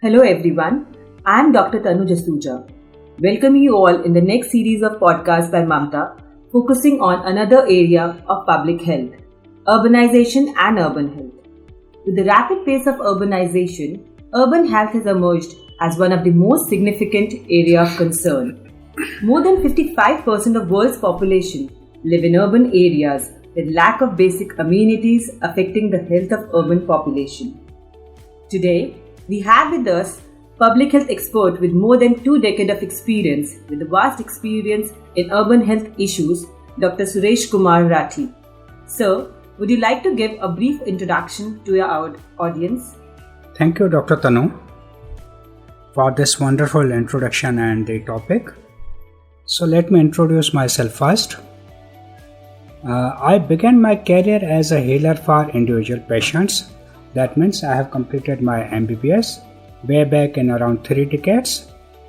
Hello everyone, I am Dr. Tanu Jasuja. Welcome you all in the next series of podcasts by Mamta, focusing on another area of public health, urbanization and urban health. With the rapid pace of urbanization, urban health has emerged as one of the most significant area of concern. More than 55% of world's population live in urban areas with lack of basic amenities affecting the health of urban population. Today, we have with us public health expert with more than 2 decades of experience with a vast experience in urban health issues, Dr. Suresh Kumar Rathi. Sir, would you like to give a brief introduction to our audience? Thank you, Dr. Tanu, for this wonderful introduction and the topic. So let me introduce myself first. I began my career as a healer for individual patients. That means I have completed my MBBS way back in around 3 decades,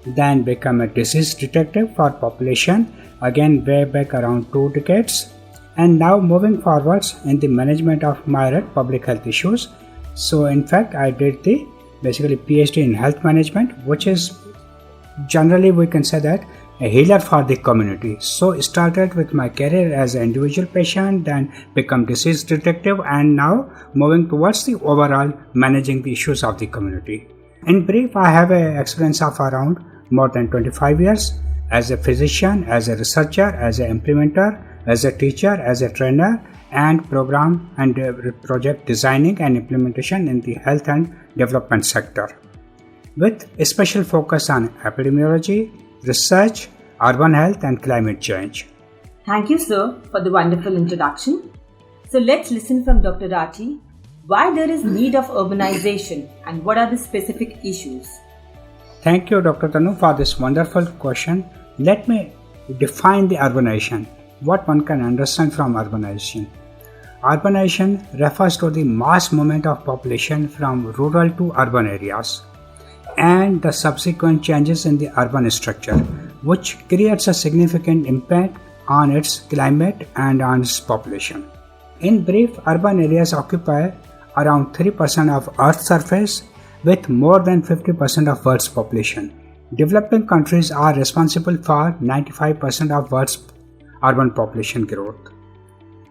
then become a disease detective for population again way back around 2 decades, and now moving forwards in the management of myriad public health issues. So in fact I did the basically PhD in health management, which is generally we can say that a healer for the community. So started with my career as an individual patient, then become disease detective, and now moving towards the overall managing the issues of the community. In brief, I have an experience of around more than 25 years as a physician, as a researcher, as an implementer, as a teacher, as a trainer, and program and project designing and implementation in the health and development sector, with a special focus on epidemiology, research, urban health and climate change. Thank you, sir, for the wonderful introduction. So let's listen from Dr. Rathi why there is need of urbanization and what are the specific issues. Thank you, Dr. Tanu, for this wonderful question. Let me define the urbanization, what one can understand from urbanization. Urbanization refers to the mass movement of population from rural to urban areas and the subsequent changes in the urban structure, which creates a significant impact on its climate and on its population. In brief, urban areas occupy around 3% of Earth's surface with more than 50% of world's population. Developing countries are responsible for 95% of world's urban population growth.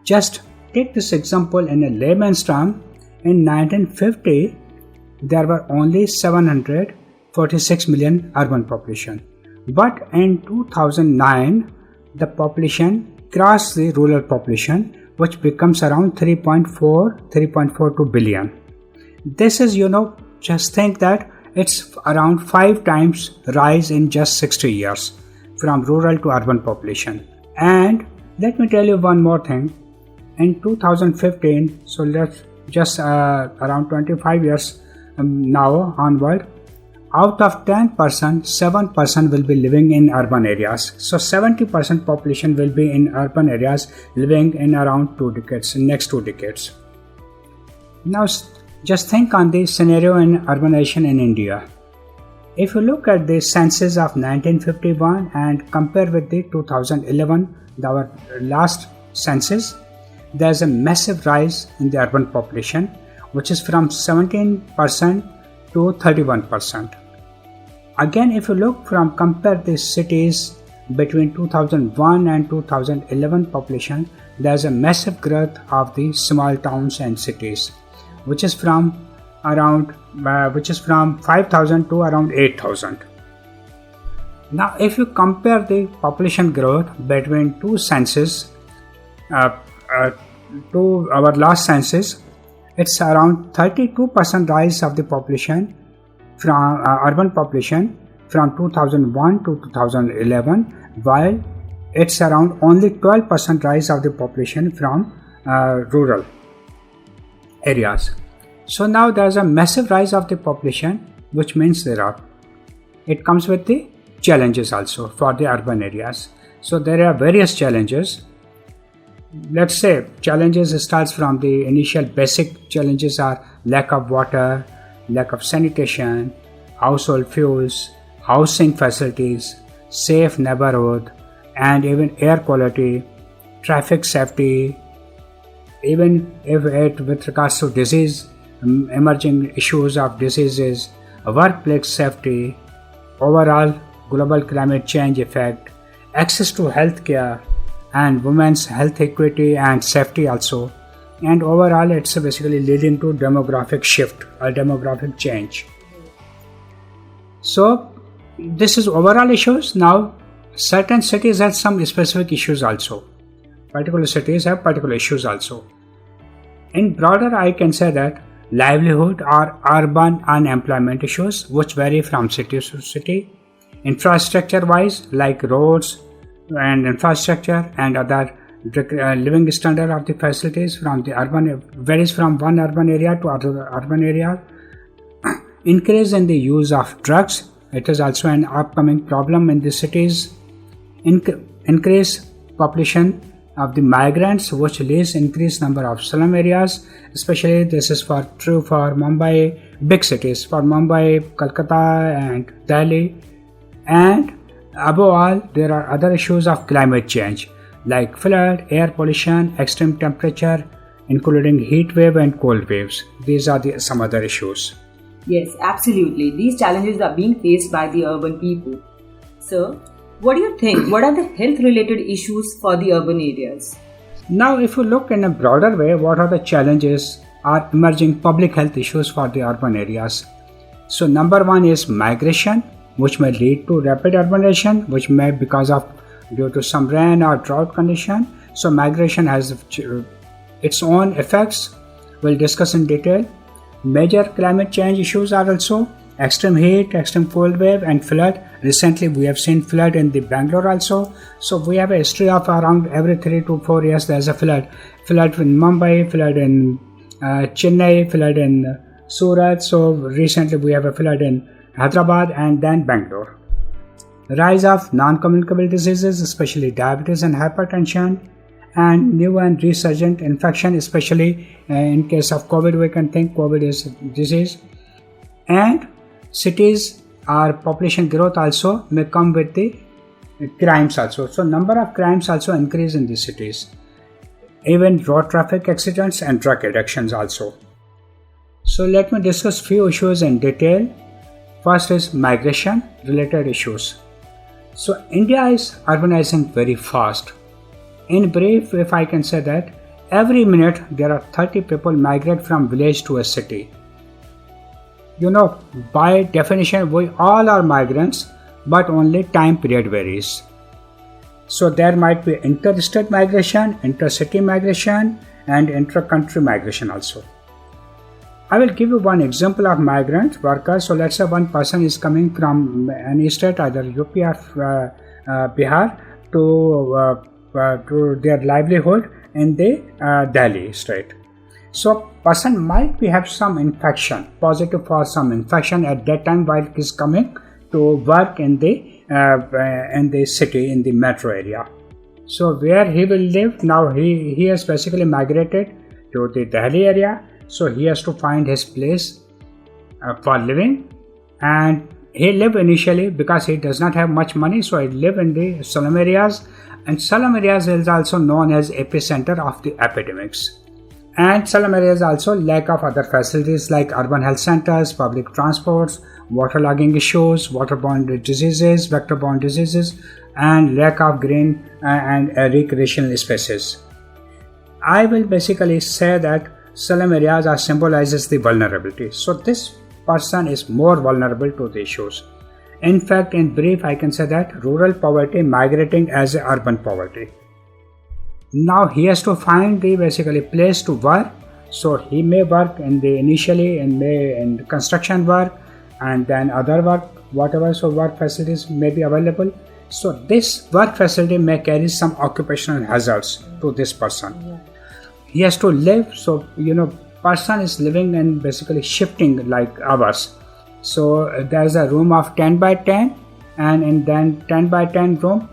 Just take this example in a layman's term. In 1950, there were only 746 million urban population. But in 2009, the population crossed the rural population, which becomes around 3.42 billion. This is, just think that it's around 5 times rise in just 60 years from rural to urban population. And let me tell you one more thing. In 2015, so let's just around 25 years now onward, out of 10%, 7% will be living in urban areas. So 70% population will be in urban areas living in around 2 decades, next 2 decades. Now just think on the scenario in urbanization in India. If you look at the census of 1951 and compare with the 2011, our last census, there's a massive rise in the urban population, which is from 17% to 31%. Again, if you compare the cities between 2001 and 2011 population, there's a massive growth of the small towns and cities, which is from 5,000 to around 8,000. Now, if you compare the population growth between two census, to our last census, it's around 32% rise of the population from urban population from 2001 to 2011, while it's around only 12% rise of the population from rural areas. So now there's a massive rise of the population, which means it comes with the challenges also for the urban areas. So there are various challenges. Let's say challenges starts from the initial basic challenges are lack of water, lack of sanitation, household fuels, housing facilities, safe neighborhood, and even air quality, traffic safety, even if it with regards to disease, emerging issues of diseases, workplace safety, overall global climate change effect, access to health care, and women's health equity and safety also. And overall, it's basically leading to demographic shift or demographic change. So, this is overall issues. Now, certain cities have some specific issues also. Particular cities have particular issues also. In broader, I can say that livelihood or urban unemployment issues which vary from city to city. Infrastructure wise, like roads and infrastructure and other living standard of the facilities from the urban varies from one urban area to other urban area. Increase in the use of drugs, it is also an upcoming problem in the cities. Increase population of the migrants, which leads increased number of slum areas, especially this is true for Mumbai, big cities, for Mumbai, Kolkata and Delhi. And above all, there are other issues of climate change like flood, air pollution, extreme temperature, including heat wave and cold waves. These are some other issues. Yes, absolutely. These challenges are being faced by the urban people. Sir, what do you think? What are the health-related issues for the urban areas? Now, if you look in a broader way, what are the challenges are emerging public health issues for the urban areas? So, number one is migration, which may lead to rapid urbanization, which may due to some rain or drought condition. So, migration has its own effects. We'll discuss in detail. Major climate change issues are also extreme heat, extreme cold wave and flood. Recently we have seen flood in the Bangalore also. So we have a history of around every 3 to 4 years there is a flood. Flood in Mumbai, flood in Chennai, flood in Surat. So recently we have a flood in Hyderabad and then Bangalore. Rise of non-communicable diseases, especially diabetes and hypertension, and new and resurgent infection, especially in case of COVID, we can think COVID is disease. And cities or population growth also may come with the crimes also. So number of crimes also increase in the cities. Even road traffic accidents and drug addictions also. So let me discuss few issues in detail. First is migration related issues. So India is urbanizing very fast. In brief, if I can say that every minute there are 30 people migrate from village to a city. By definition, we all are migrants, but only time period varies. So there might be interstate migration, intercity migration, and intra-country migration also. I will give you one example of migrant workers. So let's say one person is coming from any state, either UP or Bihar, to their livelihood in the Delhi state. So person might have some infection, positive for some infection at that time while he is coming to work in the city, in the metro area. So where he will live now, he has basically migrated to the Delhi area. So he has to find his place for living, and he live initially because he does not have much money. So he live in the slum areas, and slum areas is also known as epicenter of the epidemics. And slum areas also lack of other facilities like urban health centers, public transports, waterlogging issues, waterborne diseases, vector-borne diseases, and lack of green and recreational spaces. I will basically say that slum areas are symbolizes the vulnerability. So this person is more vulnerable to the issues. In fact, in brief, I can say that rural poverty migrating as urban poverty. Now he has to find the basically place to work. So he may work initially in construction work, and then other work, whatever work facilities may be available. So this work facility may carry some occupational hazards to this person. Yeah. He has to live. So person is living and basically shifting like hours. So there is a room of 10 by 10, and in then 10 by 10 room,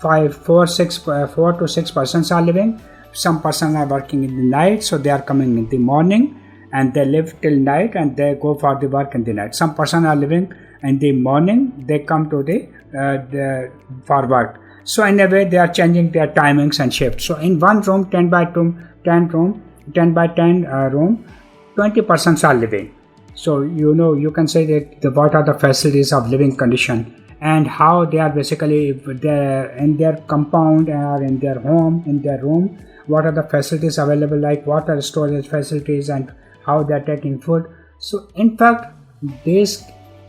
4 to 6 persons are living. Some persons are working in the night, so they are coming in the morning and they live till night and they go for the work in the night. Some persons are living in the morning, they come to the for work. So in a way they are changing their timings and shifts. So in one room, 10 by 10 room, 20 persons are living. So you can say that what are the facilities of living condition and how they are basically if they're in their compound or in their home, in their room, what are the facilities available, like water storage facilities and how they're taking food. So in fact, this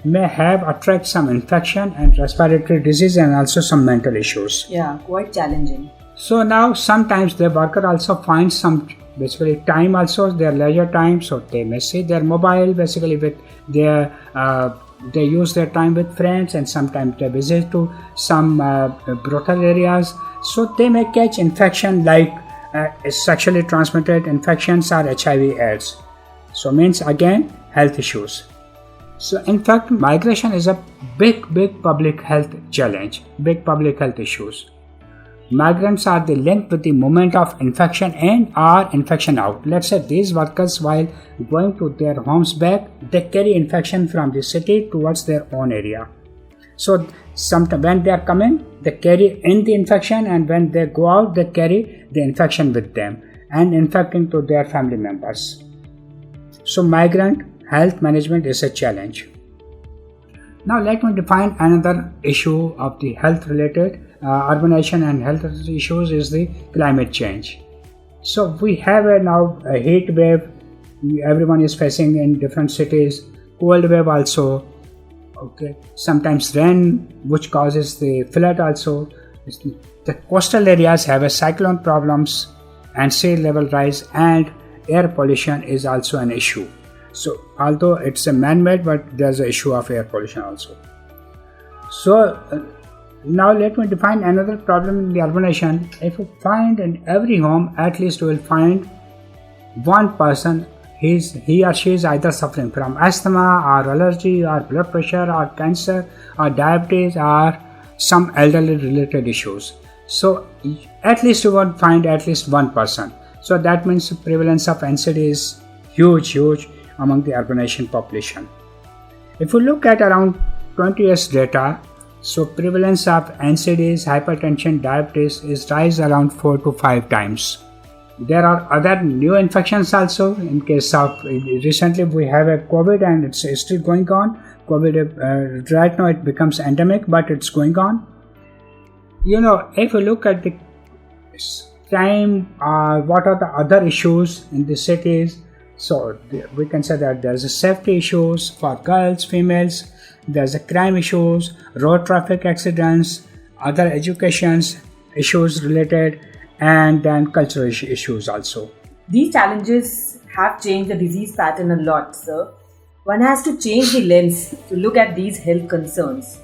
may have attract some infection and respiratory disease and also some mental issues. Yeah, quite challenging. So now sometimes the worker also finds some basically time also their leisure time, so they may see their mobile basically with their they use their time with friends, and sometimes they visit to some brothel areas, so they may catch infection like sexually transmitted infections or HIV AIDS. So means again health issues. So in fact, migration is a big public health challenge, big public health issues. Migrants are the link with the moment of infection in or infection out. Let's say these workers, while going to their homes back, they carry infection from the city towards their own area. So sometimes when they are coming, they carry in the infection, and when they go out, they carry the infection with them and infecting to their family members. So migrant health management is a challenge. Now let me define another issue of the health related urbanization and health issues is the climate change. So we have now a heat wave everyone is facing in different cities, cold wave also, okay, sometimes rain which causes the flood also. The coastal areas have a cyclone problems and sea level rise, and air pollution is also an issue. So although it's a man-made, but there's an issue of air pollution also. So now let me define another problem in the urbanization. If you find in every home, at least you will find one person, he or she is either suffering from asthma or allergy or blood pressure or cancer or diabetes or some elderly related issues. So at least you will find at least one person. So that means the prevalence of NCD is huge among the urbanization population. If you look at around 20 years data, so prevalence of NCDs, hypertension, diabetes is rise around 4 to 5 times. There are other new infections also. In case of recently we have a COVID and it's still going on. COVID right now it becomes endemic, but it's going on. If you look at the crime, what are the other issues in the cities? So we can say that there's a safety issues for girls, females, there's a crime issues, road traffic accidents, other educations issues related, and then cultural issues also. These challenges have changed the disease pattern a lot, sir. One has to change the lens to look at these health concerns.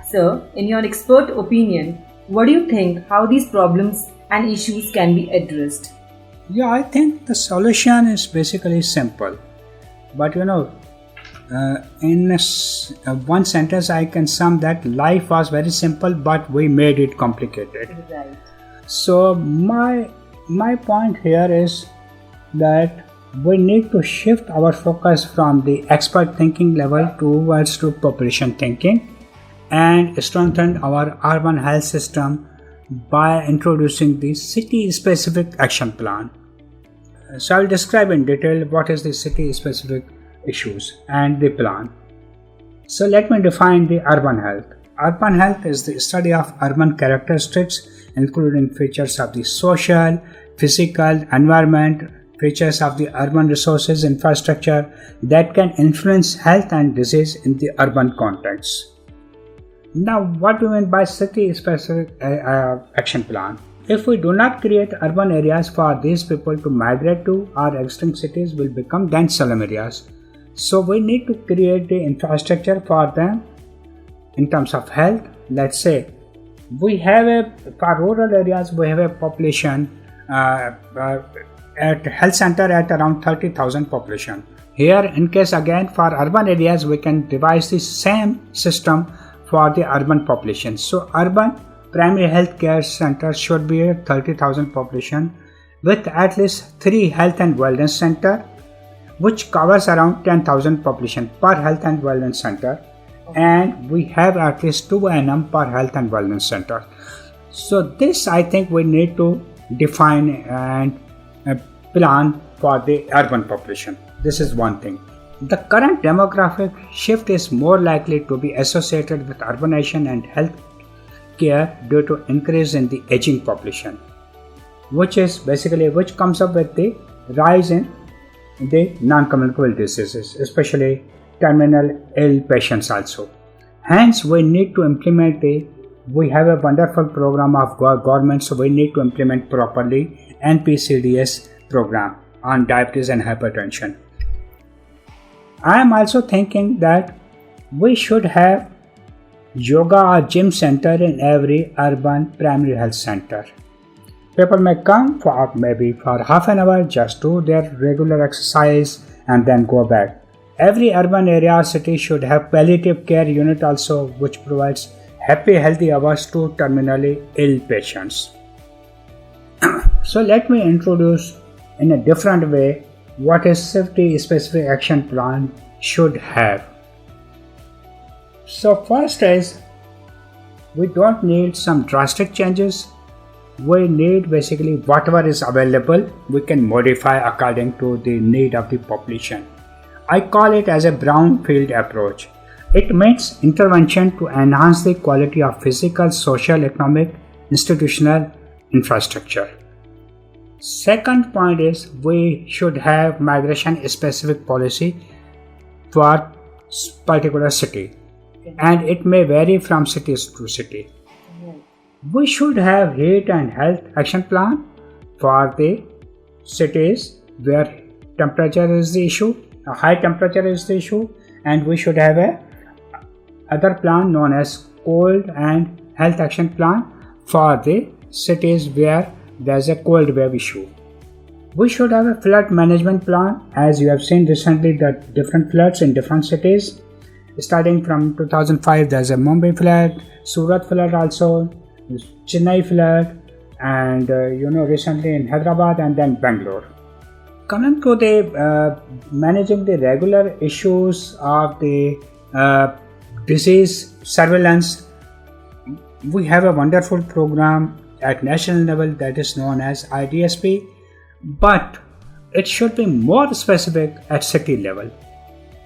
Sir, in your expert opinion, what do you think how these problems and issues can be addressed? Yeah, I think the solution is basically simple. But in one sentence, I can sum that life was very simple, but we made it complicated. Right. So my point here is that we need to shift our focus from the expert thinking level towards to population thinking and strengthen our urban health system by introducing the city-specific action plan. So I will describe in detail what is the city-specific issues and the plan. So let me define the urban health. Urban health is the study of urban characteristics, including features of the social, physical, environment, features of the urban resources infrastructure that can influence health and disease in the urban context. Now, what do we mean by city-specific action plan? If we do not create urban areas for these people to migrate to, our existing cities will become dense slum areas. So we need to create the infrastructure for them in terms of health. Let's say for rural areas we have a population at health center at around 30,000 population. Here, in case again for urban areas, we can devise the same system for the urban population. So urban primary health care centers should be a 30,000 population with at least 3 health and wellness center, which covers around 10,000 population per health and wellness center, and we have at least 2 NM per health and wellness center. So this I think we need to define and plan for the urban population. This is one thing. The current demographic shift is more likely to be associated with urbanization and health care due to increase in the aging population, which comes up with the rise in the non-communicable diseases, especially terminal ill patients also. Hence, we have a wonderful program of government, so we need to implement properly NPCDS program on diabetes and hypertension. I am also thinking that we should have yoga or gym center in every urban primary health center. People may come for maybe for half an hour, just do their regular exercise and then go back. Every urban area or city should have palliative care unit also, which provides happy healthy hours to terminally ill patients. So let me introduce in a different way what a safety specific action plan should have. So first is, we don't need some drastic changes. We need basically whatever is available, we can modify according to the need of the population. I call it as a brownfield approach. It means intervention to enhance the quality of physical, social, economic, institutional infrastructure. Second point is, we should have migration specific policy for particular city, and it may vary from city to city. We should have heat and health action plan for the cities where temperature is the issue, a high temperature is the issue, and we should have a other plan known as cold and health action plan for the cities where there is a cold wave issue. We should have a flood management plan, as you have seen recently that different floods in different cities. Starting from 2005, there is a Mumbai flood, Surat flood also, Chennai flood, and recently in Hyderabad and then Bangalore. Coming to the managing the regular issues of the disease surveillance, we have a wonderful program at national level that is known as IDSP, but it should be more specific at city level.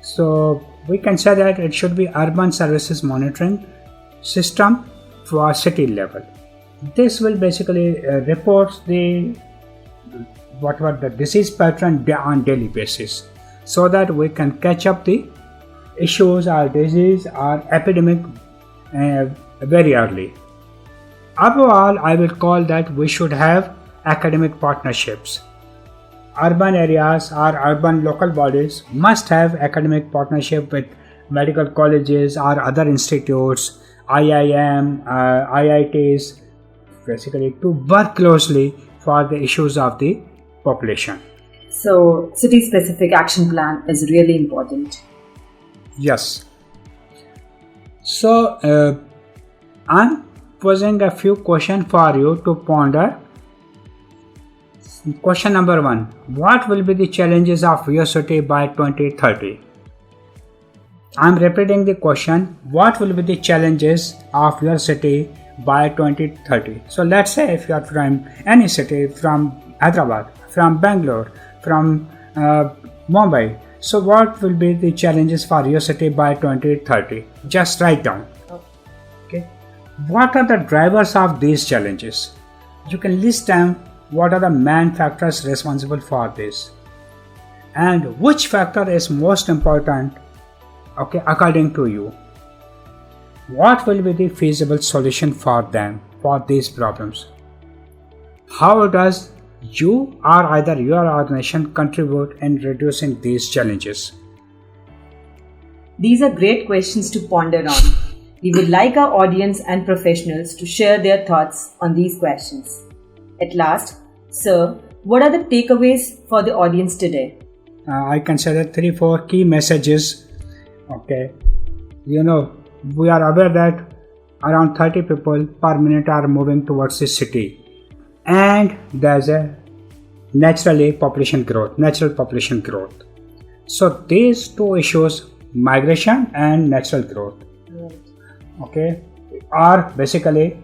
So we can say that it should be urban services monitoring system for city level. This will basically report the whatever the disease pattern on daily basis, so that we can catch up the issues or disease or epidemic very early. Above all, I will call that we should have academic partnerships. Urban areas or urban local bodies must have academic partnership with medical colleges or other institutes, IIM, IITs, basically to work closely for the issues of the population. So, city-specific action plan is really important. Yes. So, I'm posing a few questions for you to ponder. Question number 1. What will be the challenges of your city by 2030? I'm repeating the question. What will be the challenges of your city by 2030? So let's say if you are from any city, from Hyderabad, from Bangalore, from Mumbai. So what will be the challenges for your city by 2030? Just write down. Okay. What are the drivers of these challenges? You can list them. What are the main factors responsible for this? And which factor is most important, according to you? What will be the feasible solution for them, for these problems? How does you or either your organization contribute in reducing these challenges? These are great questions to ponder on. We would like our audience and professionals to share their thoughts on these questions. At last, sir, what are the takeaways for the audience today? I consider 3-4 key messages. Okay, we are aware that around 30 people per minute are moving towards the city, and there's a natural population growth. So these two issues, migration and natural growth, are basically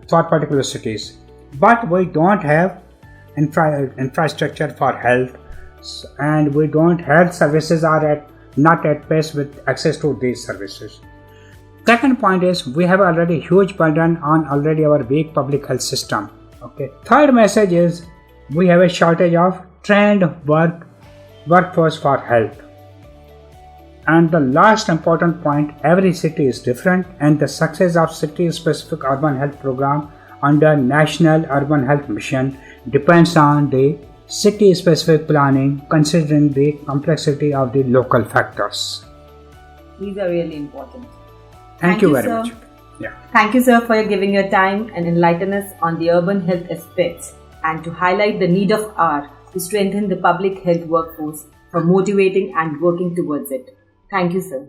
for particular cities. But we don't have infrastructure for health, and we don't health services are not at pace with access to these services. Second point is we have already huge burden on already our weak public health system. Okay. Third message is we have a shortage of trained workforce for health. And the last important point, every city is different and the success of city-specific urban health program under National Urban Health Mission depends on the city-specific planning considering the complexity of the local factors. These are really important. Thank you very sir. much. Yeah. Thank you, sir, for giving your time and enlighten us on the urban health aspects and to highlight the need of hour to strengthen the public health workforce for motivating and working towards it. Thank you, sir.